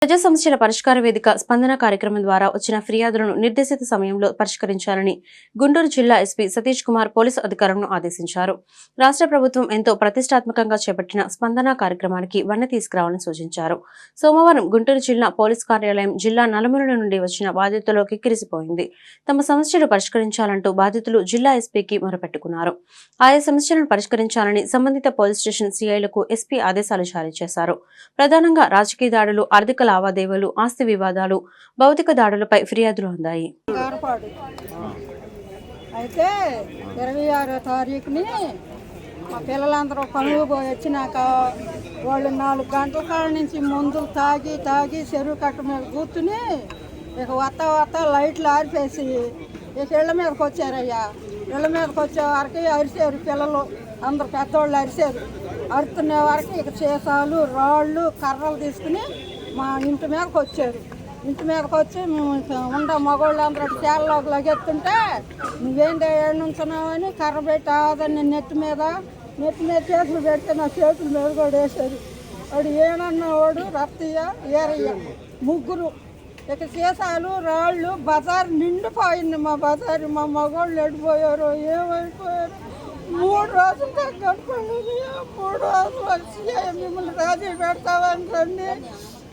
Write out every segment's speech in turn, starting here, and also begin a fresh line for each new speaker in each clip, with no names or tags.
ప్రజా సమస్యల పరిష్కార వేదిక స్పందన కార్యక్రమం ద్వారా వచ్చిన ఫిర్యాదులను నిర్దేశిత సమయంలో పరిష్కరించాలని గుంటూరు జిల్లా ఎస్పీ సతీష్ కుమార్ పోలీసు అధికారులను ఆదేశించారు. రాష్ట్ర ప్రభుత్వం ఎంతో ప్రతిష్టాత్మకంగా చేపట్టిన స్పందన కార్యక్రమానికి వన్నె తీసుకురావాలని సూచించారు. సోమవారం గుంటూరు జిల్లా పోలీసు కార్యాలయం జిల్లా నలుమూలల నుండి వచ్చిన బాధితులు కిక్కిరిసిపోయింది. తమ సమస్యలు పరిష్కరించాలంటూ బాధితులు జిల్లా ఎస్పీకి మొరపెట్టుకున్నారు. ఆయా సమస్యలను పరిష్కరించాలని సంబంధిత పోలీస్ స్టేషన్ సిఐలకు ఎస్పీ ఆదేశాలు జారీ చేశారు. ప్రధానంగా రాజకీయ దాడులు, ఆర్థిక లావాదేవీలు, ఆస్తి వివాదాలు, భౌతిక దాడులపై ఫిర్యాదులు అందాయి.
అయితే 26వ తారీఖుని మా పిల్లలందరూ పనులు పోయి వచ్చినాక వాళ్ళు 4 గంటల కాడ నుంచి మందులు తాగి చెరువు కట్ట మీద కూర్చుని ఇక వత్త లైట్లు ఆరిపేసి ఇక ఇళ్ళ మీదకి వచ్చారయ్యా. ఇళ్ళ మీదకి వచ్చే వరకు అరిసారు పిల్లలు, అందరు పెద్దవాళ్ళు అరిసారు. అరుతున్న వరకు ఇక సీసాలు, రాళ్ళు, కర్రలు తీసుకుని మా ఇంటి మీదకి వచ్చారు. ఇంటి మీదకి వచ్చి మేము మగవాళ్ళు అందరూ చేలలోకి లగెత్తుంటే నువ్వేంటి ఏడు నుంచున్నావని కర్ర పెట్టి ఆదని నెత్తి మీద చేతులు పెడితే నా చేతుల మీద కూడా వేశారు. వాడు ఏనన్నవాడు రత్తయ్య ఏరయ్య ముగ్గురు. ఇక సీసాలు, రాళ్ళు, బజారు నిండిపోయింది. మా బజారు మా మగవాళ్ళు ఎడిపోయారు, ఏమైపోయారు. 3 రోజులు గడపండి. 3 రోజులు వచ్చి మిమ్మల్ని రాజీ పెడతామని రండి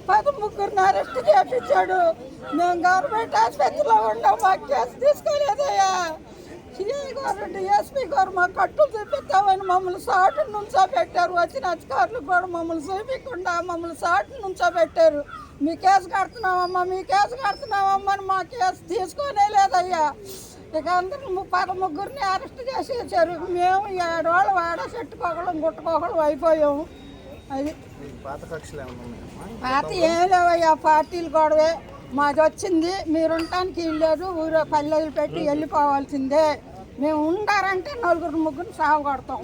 13 అరెస్ట్ చేయించాడు. మేము గవర్నమెంట్ ఆసుపత్రిలో ఉండాం, మాకు కేసు తీసుకోలేదయ్యా. సిఐ గారు, డిఎస్పీ గారు మా కట్టులు చూపిస్తామని మమ్మల్ని సాటు నుంచోబెట్టారు. వచ్చిన అధికారులు కూడా మమ్మల్ని చూపించకుండా మమ్మల్ని సాటు నుంచోబెట్టారు. మీ కేసు కడుతున్నామమ్మా అని మా కేసు తీసుకోనే లేదయ్యా. ఇక అందరూ 13 అరెస్ట్ చేసి ఇచ్చారు. మేము 7 వాళ్ళు వాడ చెట్టుకోగలం గుట్టుకోగలం అయిపోయాము. అది పాత ఏం లేవయ్యా, పార్టీలు గొడవే. మాది వచ్చింది, మీరుంటానికి ఇల్లేదు, ఊరు పల్లెలు పెట్టి వెళ్ళిపోవాల్సిందే. మేము ఉండారంటే 4 3 సాగు కొడతాం.